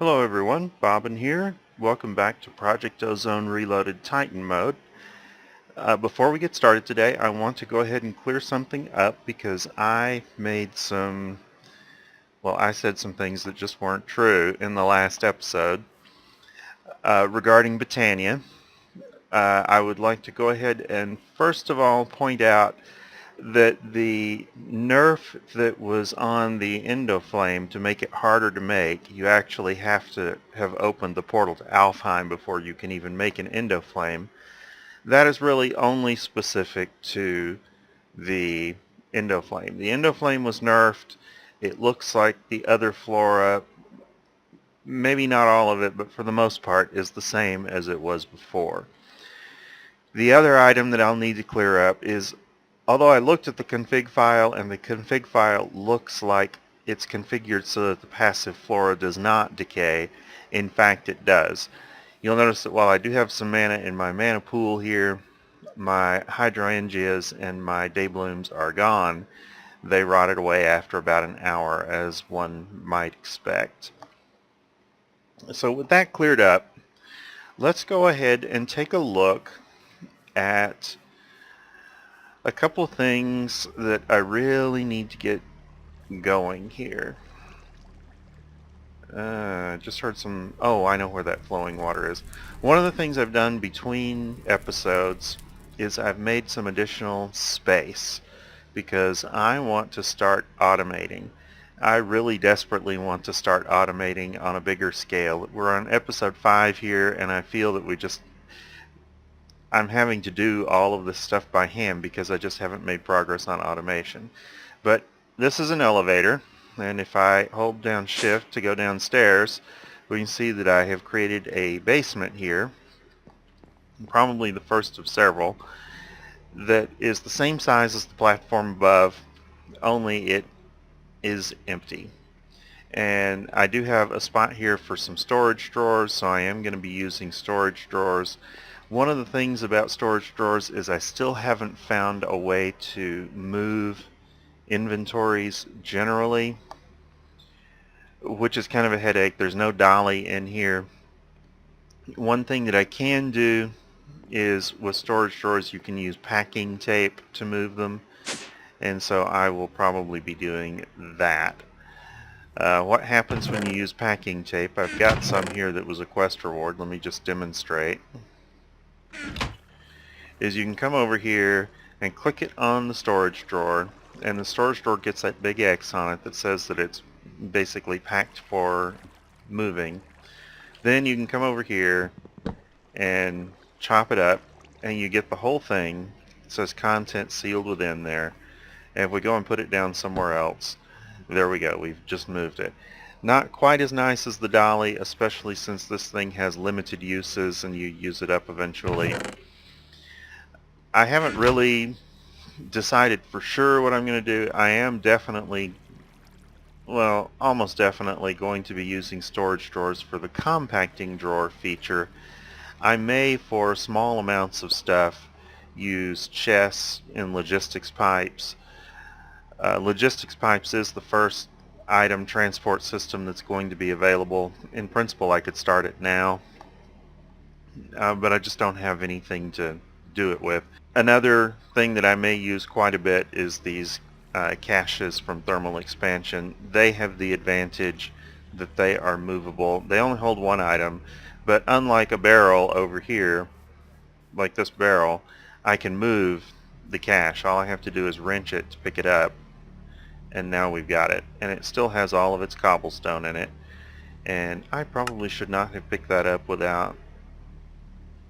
Hello everyone, Bobbin here. Welcome back to Project Ozone Reloaded Titan mode. Before we get started today, I want to go ahead and clear something up because I said some things that just weren't true in the last episode regarding Britannia. I would like to go ahead and first of all point out that the nerf that was on the Endoflame to make it harder to make, you actually have to have opened the portal to Alfheim before you can even make an Endoflame. That is really only specific to the Endoflame. The Endoflame was nerfed. It looks like the other flora, maybe not all of it, but for the most part, is the same as it was before. The other item that I'll need to clear up is, although I looked at the config file and the config file looks like it's configured so that the passive flora does not decay, in fact it does. You'll notice that while I do have some mana in my mana pool here, my hydrangeas and my dayblooms are gone. They rotted away after about an hour, as one might expect. So with that cleared up, let's go ahead and take a look at a couple of things that I really need to get going here. Just heard some... Oh, I know where that flowing water is. One of the things I've done between episodes is I've made some additional space because I want to start automating. I really desperately want to start automating on a bigger scale. We're on episode 5 here, and I feel that I'm having to do all of this stuff by hand because I just haven't made progress on automation. But this is an elevator, and if I hold down shift to go downstairs, we can see that I have created a basement here, probably the first of several, that is the same size as the platform above, only it is empty. And I do have a spot here for some storage drawers, so I am going to be using storage drawers. One of the things about storage drawers is I still haven't found a way to move inventories generally, which is kind of a headache. There's no dolly in here. One thing that I can do is with storage drawers you can use packing tape to move them, and so I will probably be doing that. What happens when you use packing tape? I've got some here that was a quest reward. Let me just demonstrate. Is you can come over here and click it on the storage drawer, and the storage drawer gets that big X on it that says that it's basically packed for moving. Then you can come over here and chop it up, and you get the whole thing. It says content sealed within there. And if we go and put it down somewhere else, there we go, we've just moved it. Not quite as nice as the dolly, especially since this thing has limited uses and you use it up eventually. I haven't really decided for sure what I'm going to do. I am definitely, well, almost definitely going to be using storage drawers for the compacting drawer feature. I may, for small amounts of stuff, use chests and logistics pipes. Logistics pipes is the first item transport system that's going to be available. In principle, I could start it now, but I just don't have anything to do it with. Another thing that I may use quite a bit is these caches from thermal expansion. They have the advantage that they are movable. They only hold one item, but unlike a barrel over here, like this barrel, I can move the cache. All I have to do is wrench it to pick it up, and now we've got it. And it still has all of its cobblestone in it, and I probably should not have picked that up without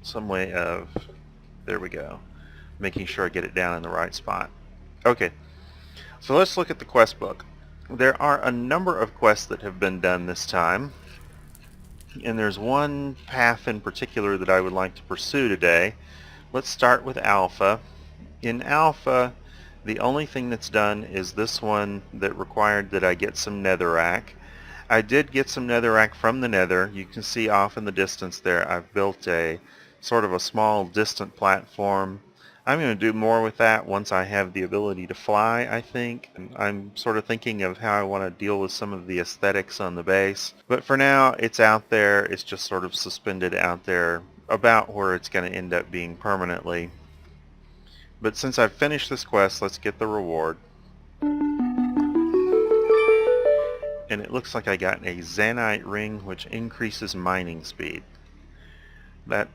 some way of, there we go, making sure I get it down in the right spot. Okay, so let's look at the quest book. There are a number of quests that have been done this time, and there's one path in particular that I would like to pursue today. Let's start with Alpha. In Alpha, the only thing that's done is this one that required that I get some netherrack. I did get some netherrack from the nether. You can see off in the distance there I've built a sort of a small distant platform. I'm going to do more with that once I have the ability to fly, I think. And I'm sort of thinking of how I want to deal with some of the aesthetics on the base. But for now, it's out there. It's just sort of suspended out there about where it's going to end up being permanently. But since I've finished this quest, let's get the reward. And it looks like I got a Zanite ring, which increases mining speed. That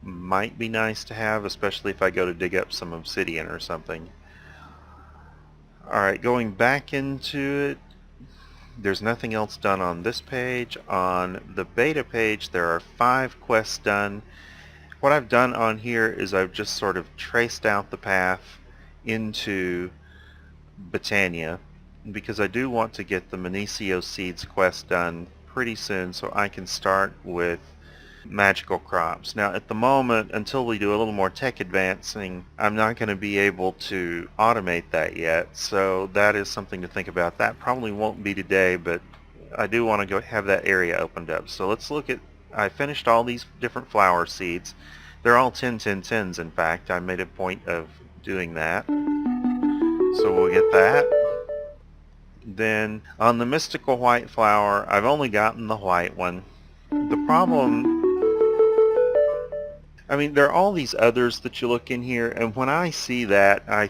might be nice to have, especially if I go to dig up some obsidian or something. Alright, going back into it, there's nothing else done on this page. On the beta page, there are 5 quests done. What I've done on here is I've just sort of traced out the path into Botania, because I do want to get the Minicio Seeds quest done pretty soon so I can start with magical crops. Now at the moment, until we do a little more tech advancing, I'm not going to be able to automate that yet, so that is something to think about. That probably won't be today, but I do want to go have that area opened up. So let's look at, I finished all these different flower seeds. They're all 10, 10, 10s in fact. I made a point of doing that. So we'll get that. Then on the mystical white flower, I've only gotten the white one. The problem, I mean, there are all these others that you look in here, and when I see that, I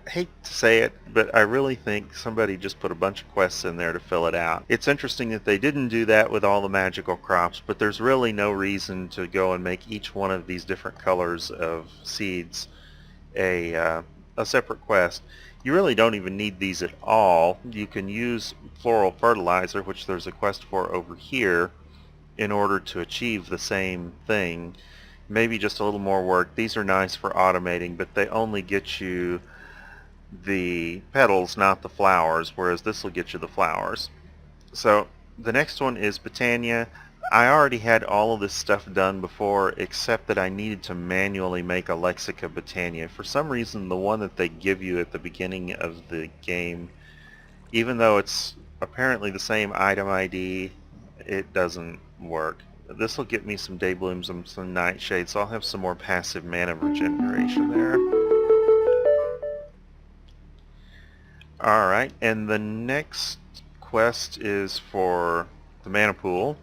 hate to say it, but I really think somebody just put a bunch of quests in there to fill it out. It's interesting that they didn't do that with all the magical crops, but there's really no reason to go and make each one of these different colors of seeds a separate quest. You really don't even need these at all. You can use floral fertilizer, which there's a quest for over here, in order to achieve the same thing. Maybe just a little more work. These are nice for automating, but they only get you the petals, not the flowers, whereas this will get you the flowers. So the next one is Botania. I already had all of this stuff done before, except that I needed to manually make a Lexica Botania. For some reason, the one that they give you at the beginning of the game, even though it's apparently the same item ID, it doesn't work. This will get me some Dayblooms and some Nightshades, so I'll have some more passive mana regeneration there. Alright, and the next quest is for the mana pool.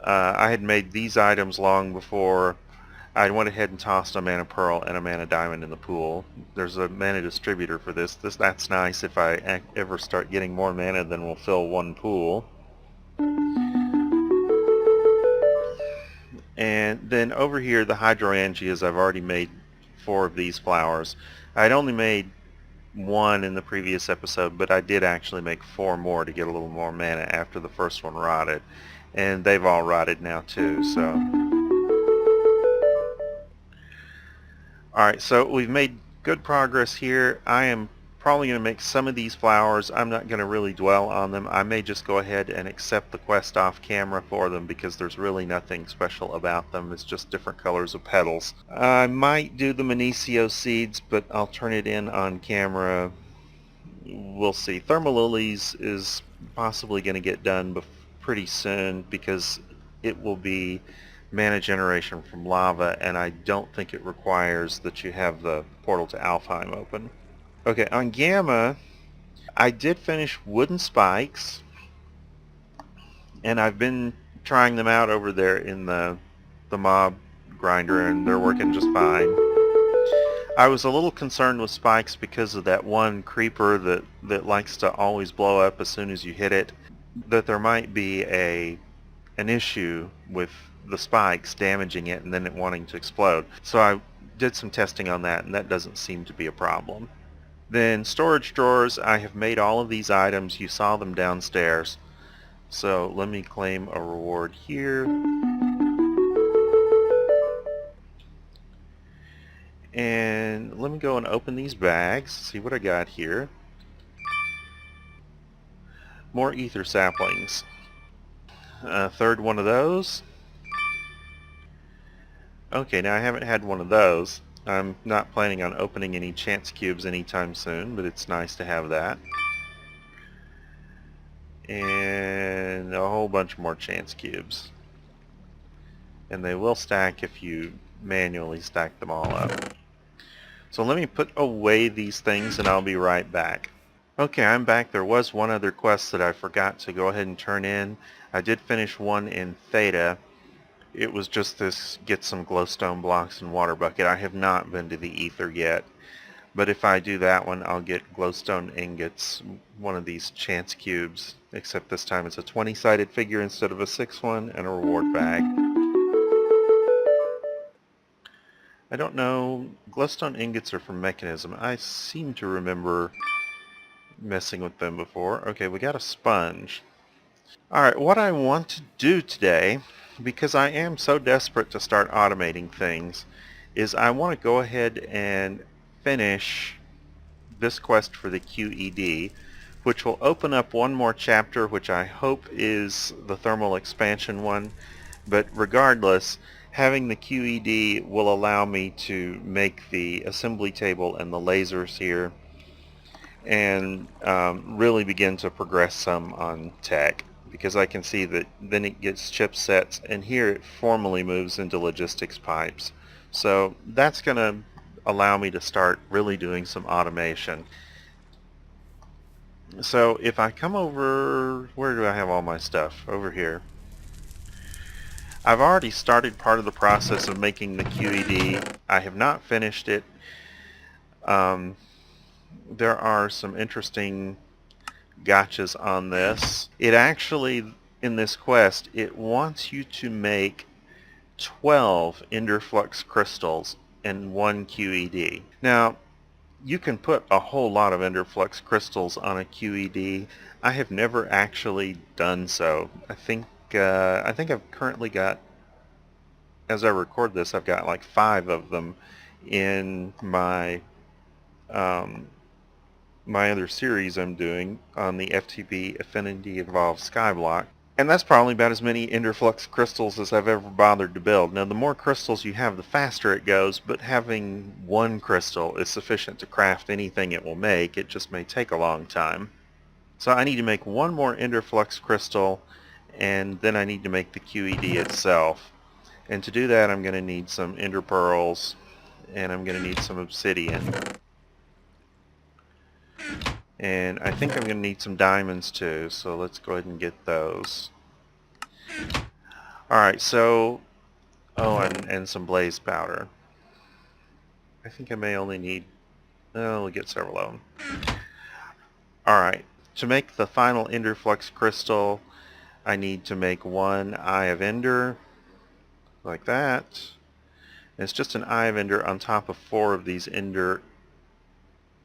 I had made these items long before I went ahead and tossed a mana pearl and a mana diamond in the pool. There's a mana distributor for this. That's nice. If I ever start getting more mana, then we'll fill one pool. And then over here, the hydrangeas, I've already made 4 of these flowers. I'd only made 1 in the previous episode, but I did actually make 4 more to get a little more mana after the first one rotted. And they've all rotted now too, so. Alright, so we've made good progress here. I am probably going to make some of these flowers. I'm not going to really dwell on them. I may just go ahead and accept the quest off camera for them because there's really nothing special about them. It's just different colors of petals. I might do the Minicio seeds, but I'll turn it in on camera. We'll see. Thermal Lilies is possibly going to get done pretty soon because it will be mana generation from lava, and I don't think it requires that you have the portal to Alfheim open. Okay, on Gamma, I did finish wooden spikes, and I've been trying them out over there in the mob grinder, and they're working just fine. I was a little concerned with spikes because of that one creeper that likes to always blow up as soon as you hit it, that there might be an issue with the spikes damaging it and then it wanting to explode. So I did some testing on that, and that doesn't seem to be a problem. Then storage drawers, I have made all of these items. You saw them downstairs. So let me claim a reward here. And let me go and open these bags, see what I got here. More ether saplings. Third one of those. Okay, now I haven't had one of those. I'm not planning on opening any chance cubes anytime soon, but it's nice to have that. And a whole bunch more chance cubes. And they will stack if you manually stack them all up. So let me put away these things and I'll be right back. Okay, I'm back. There was one other quest that I forgot to go ahead and turn in. I did finish one in Theta. It was just this get some glowstone blocks and water bucket. I have not been to the ether yet. But if I do that one, I'll get glowstone ingots, one of these chance cubes, except this time it's a 20-sided figure instead of a 6 one, and a reward bag. I don't know, glowstone ingots are from Mechanism. I seem to remember messing with them before. Okay, we got a sponge. Alright, what I want to do today, because I am so desperate to start automating things, is I want to go ahead and finish this quest for the QED, which will open up one more chapter, which I hope is the thermal expansion one. But regardless, having the QED will allow me to make the assembly table and the lasers here and really begin to progress some on tech, because I can see that then it gets chipsets, and here it formally moves into logistics pipes. So that's going to allow me to start really doing some automation. So if I come over, where do I have all my stuff? Over here. I've already started part of the process of making the QED. I have not finished it. There are some interesting gotchas on this. It actually, in this quest, it wants you to make 12 Enderflux crystals in one QED. Now, you can put a whole lot of Enderflux crystals on a QED. I have never actually done so. I think I've currently got, as I record this, I've got like 5 of them in my my other series I'm doing on the FTP Affinity Evolved Skyblock. And that's probably about as many Enderflux crystals as I've ever bothered to build. Now, the more crystals you have, the faster it goes, but having one crystal is sufficient to craft anything it will make. It just may take a long time. So I need to make one more Enderflux crystal, and then I need to make the QED itself. And to do that, I'm going to need some Ender Pearls, and I'm going to need some Obsidian. And I think I'm going to need some diamonds too, so let's go ahead and get those. Alright, so... Oh, and some blaze powder. I think I may only need... Oh, we'll get several of them. Alright, to make the final Enderflux crystal, I need to make one Eye of Ender, like that. And it's just an Eye of Ender on top of 4 of these Ender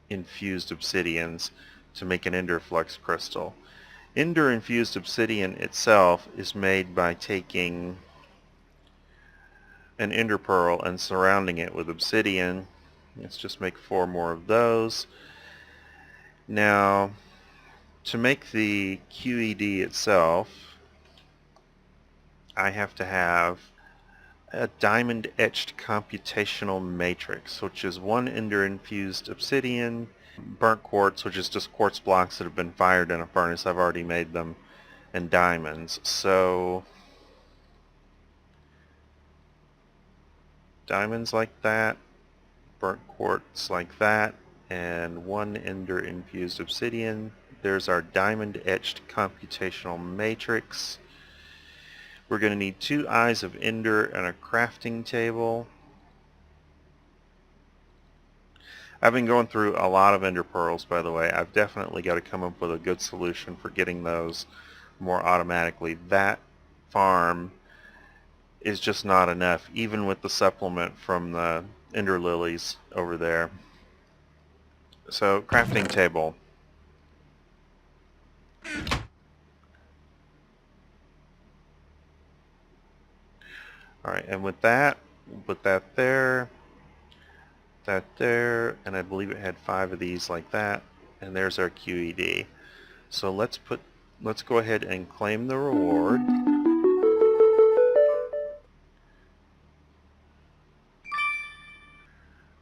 infused obsidians to make an Enderflux crystal. Ender infused obsidian itself is made by taking an ender pearl and surrounding it with obsidian. Let's just make 4 more of those. Now, to make the QED itself, I have to have a diamond etched computational matrix, which is 1 ender infused obsidian, burnt quartz, which is just quartz blocks that have been fired in a furnace. I've already made them, and diamonds. So diamonds like that, burnt quartz like that, and 1 ender infused obsidian. There's our diamond etched computational matrix. We're going to need 2 eyes of ender and a crafting table. I've been going through a lot of ender pearls, by the way. I've definitely got to come up with a good solution for getting those more automatically. That farm is just not enough, even with the supplement from the ender lilies over there. So, crafting table. Alright, and with that, we'll put that there, that there, and I believe it had 5 of these like that, and there's our QED. So let's go ahead and claim the reward.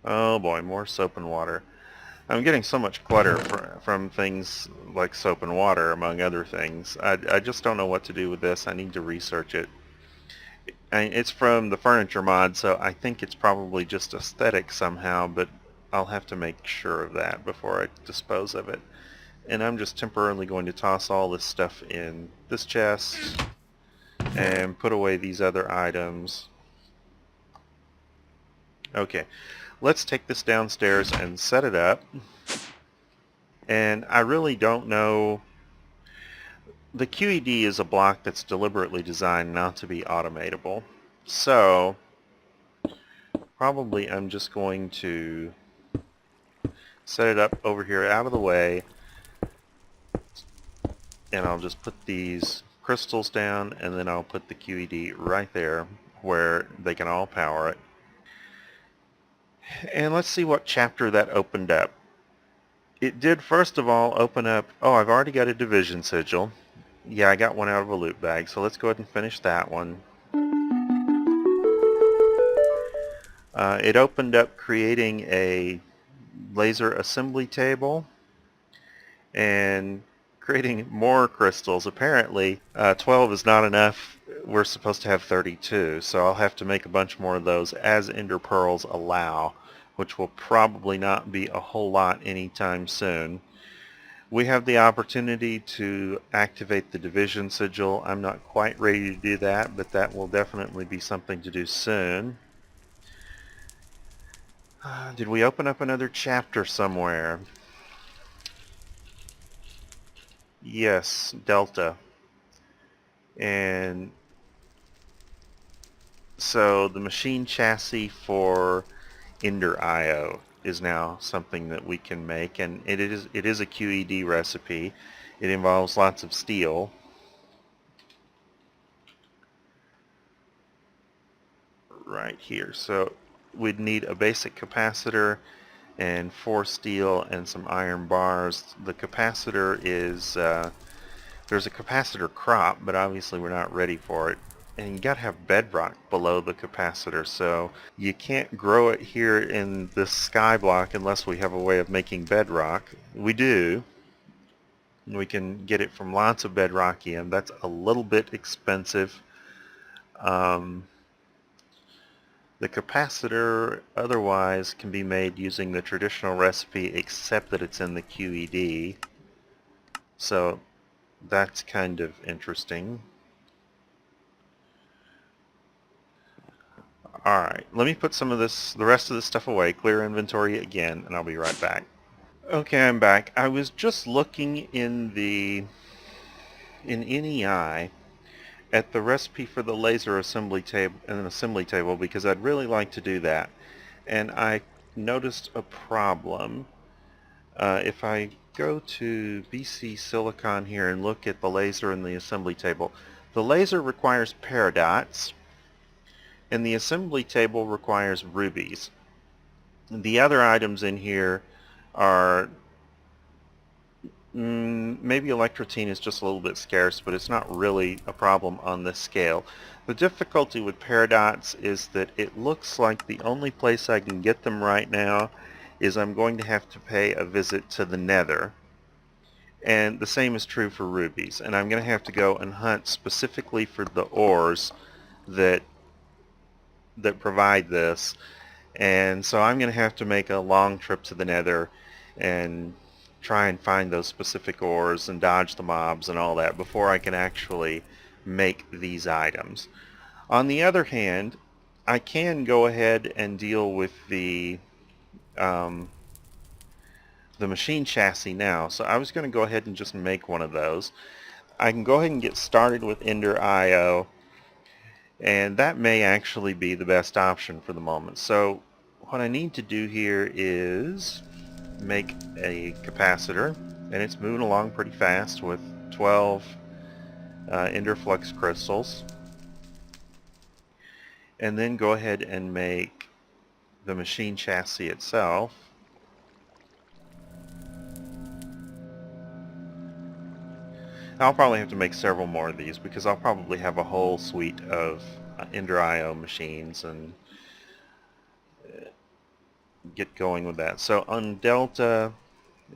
Oh boy, more soap and water. I'm getting so much clutter from things like soap and water, among other things. I just don't know what to do with this. I need to research it. It's from the furniture mod, so I think it's probably just aesthetic somehow, but I'll have to make sure of that before I dispose of it. And I'm just temporarily going to toss all this stuff in this chest and put away these other items. Okay, let's take this downstairs and set it up. And I really don't know. The QED is a block that's deliberately designed not to be automatable. So probably I'm just going to set it up over here out of the way, and I'll just put these crystals down, and then I'll put the QED right there where they can all power it. And let's see what chapter that opened up. It did first of all open up, oh, I've already got a division sigil. Yeah, I got one out of a loot bag, so let's go ahead and finish that one. It opened up creating a laser assembly table and creating more crystals. Apparently 12 is not enough. We're supposed to have 32, so I'll have to make a bunch more of those as ender pearls allow, which will probably not be a whole lot anytime soon. We have the opportunity to activate the division sigil. I'm not quite ready to do that, but that will definitely be something to do soon. Did we open up another chapter somewhere? Yes, Delta. And so the machine chassis for Ender IO is now something that we can make, and it is a QED recipe. It involves lots of steel. Right here. So we'd need a basic capacitor and 4 steel and some iron bars. The capacitor is there's a capacitor crop, but obviously we're not ready for it. And you got to have bedrock below the capacitor, so you can't grow it here in this sky block unless we have a way of making bedrock. We do. We can get it from lots of bedrockium. That's a little bit expensive. The capacitor otherwise can be made using the traditional recipe, except that it's in the QED. So that's kind of interesting. Alright, let me put some of this, the rest of this stuff away, clear inventory again, and I'll be right back. Okay, I'm back. I was just looking in NEI at the recipe for the laser assembly table, because I'd really like to do that. And I noticed a problem. If I go to BC Silicon here and look at the laser in the assembly table, the laser requires paradots, and the assembly table requires rubies. The other items in here are maybe electrotine is just a little bit scarce, but it's not really a problem on this scale. The difficulty with paradots is that it looks like the only place I can get them right now is I'm going to have to pay a visit to the Nether. And the same is true for rubies. And I'm going to have to go and hunt specifically for the ores that provide this. And so I'm going to have to make a long trip to the Nether and try and find those specific ores and dodge the mobs and all that before I can actually make these items. On the other hand, I can go ahead and deal with the machine chassis now. So I was going to go ahead and just make one of those. I can go ahead and get started with Ender IO, and that may actually be the best option for the moment. So what I need to do here is make a capacitor, and it's moving along pretty fast with 12 Ender Flux crystals. And then go ahead and make the machine chassis itself. I'll probably have to make several more of these because I'll probably have a whole suite of Ender IO machines and get going with that. So on Delta,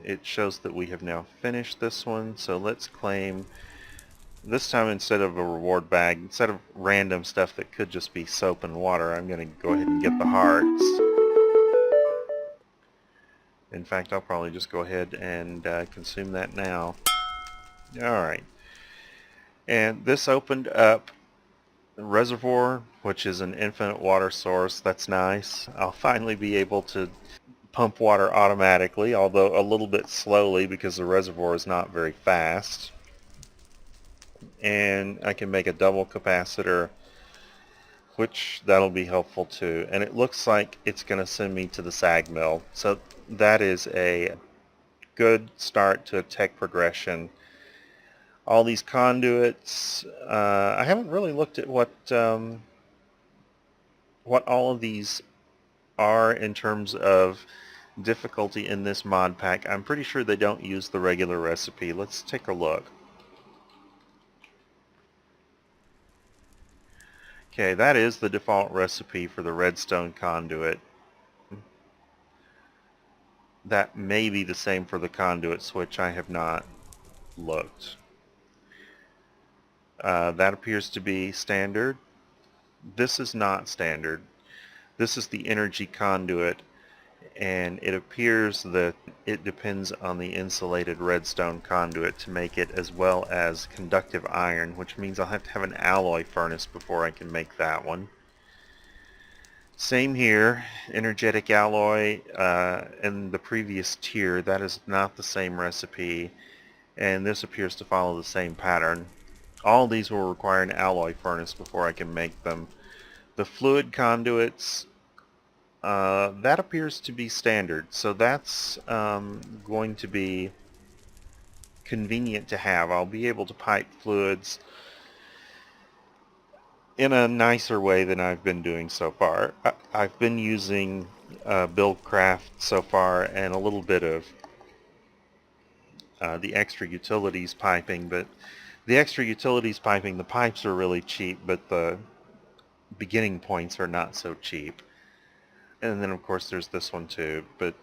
it shows that we have now finished this one. So let's claim, this time instead of a reward bag, instead of random stuff that could just be soap and water, I'm going to go ahead and get the hearts. In fact, I'll probably just go ahead and consume that now. Alright. And this opened up the reservoir, which is an infinite water source. That's nice. I'll finally be able to pump water automatically, although a little bit slowly because the reservoir is not very fast. And I can make a double capacitor, which that'll be helpful too. And it looks like it's going to send me to the sag mill. So that is a good start to a tech progression. All these conduits, I haven't really looked at what all of these are in terms of difficulty in this mod pack. I'm pretty sure they don't use the regular recipe. Let's take a look. Okay, that is the default recipe for the redstone conduit. That may be the same for the conduit switch. I have not looked. That appears to be standard. This is not standard. This is the energy conduit, and it appears that it depends on the insulated redstone conduit to make it, as well as conductive iron, which means I'll have to have an alloy furnace before I can make that one. Same here, energetic alloy in the previous tier. That is not the same recipe, and this appears to follow the same pattern. All these will require an alloy furnace before I can make them. The fluid conduits, that appears to be standard, so that's going to be convenient to have. I'll be able to pipe fluids in a nicer way than I've been doing so far. I've been using Buildcraft so far and a little bit of the extra utilities piping, but the extra utilities piping, the pipes are really cheap, but the beginning points are not so cheap. And then of course there's this one too, but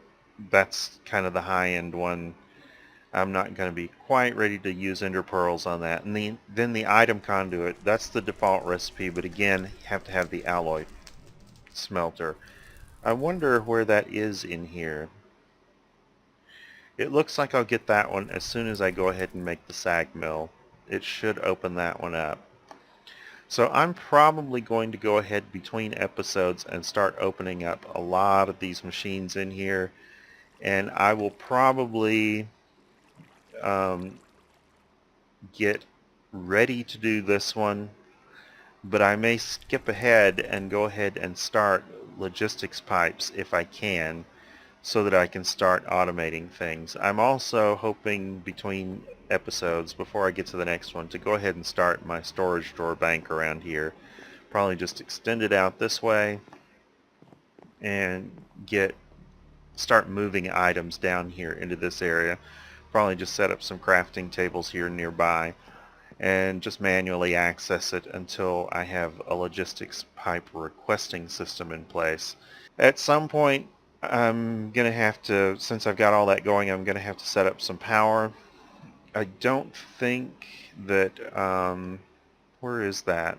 that's kind of the high-end one. I'm not going to be quite ready to use ender pearls on that. And then the item conduit, that's the default recipe, but again, you have to have the alloy smelter. I wonder where that is in here. It looks like I'll get that one as soon as I go ahead and make the sag mill. It should open that one up. So I'm probably going to go ahead between episodes and start opening up a lot of these machines in here, and I will probably get ready to do this one, but I may skip ahead and go ahead and start logistics pipes if I can, so that I can start automating things. I'm also hoping between episodes, before I get to the next one, to go ahead and start my storage drawer bank around here. Probably just extend it out this way and start moving items down here into this area. Probably just set up some crafting tables here nearby and just manually access it until I have a logistics pipe requesting system in place. At some point, I'm going to have to, since I've got all that going, I'm going to have to set up some power. I don't think that, where is that?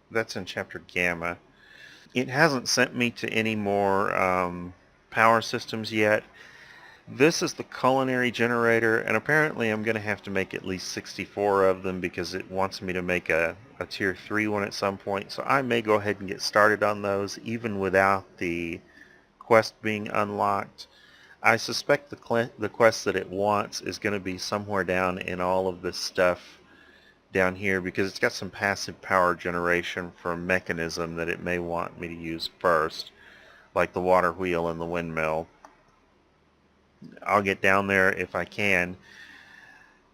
That's in Chapter Gamma. It hasn't sent me to any more power systems yet. This is the culinary generator, and apparently I'm going to have to make at least 64 of them because it wants me to make a tier 3 one at some point. So I may go ahead and get started on those even without the quest being unlocked. I suspect the quest that it wants is going to be somewhere down in all of this stuff down here, because it's got some passive power generation from mechanism that it may want me to use first, like the water wheel and the windmill. I'll get down there if I can.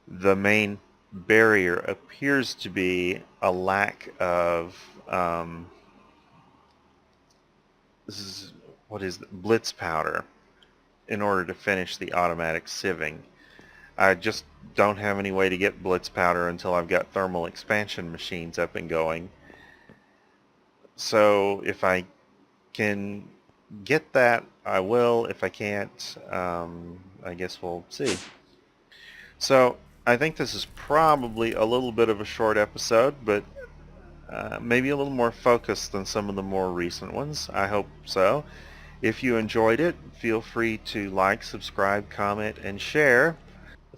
The main barrier appears to be a lack of blitz powder in order to finish the automatic sieving. I just don't have any way to get blitz powder until I've got thermal expansion machines up and going. So if I can get that, I will. If I can't, I guess we'll see. So I think this is probably a little bit of a short episode, but maybe a little more focused than some of the more recent ones. I hope so. If you enjoyed it, feel free to like, subscribe, comment, and share.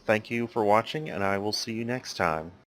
Thank you for watching, and I will see you next time.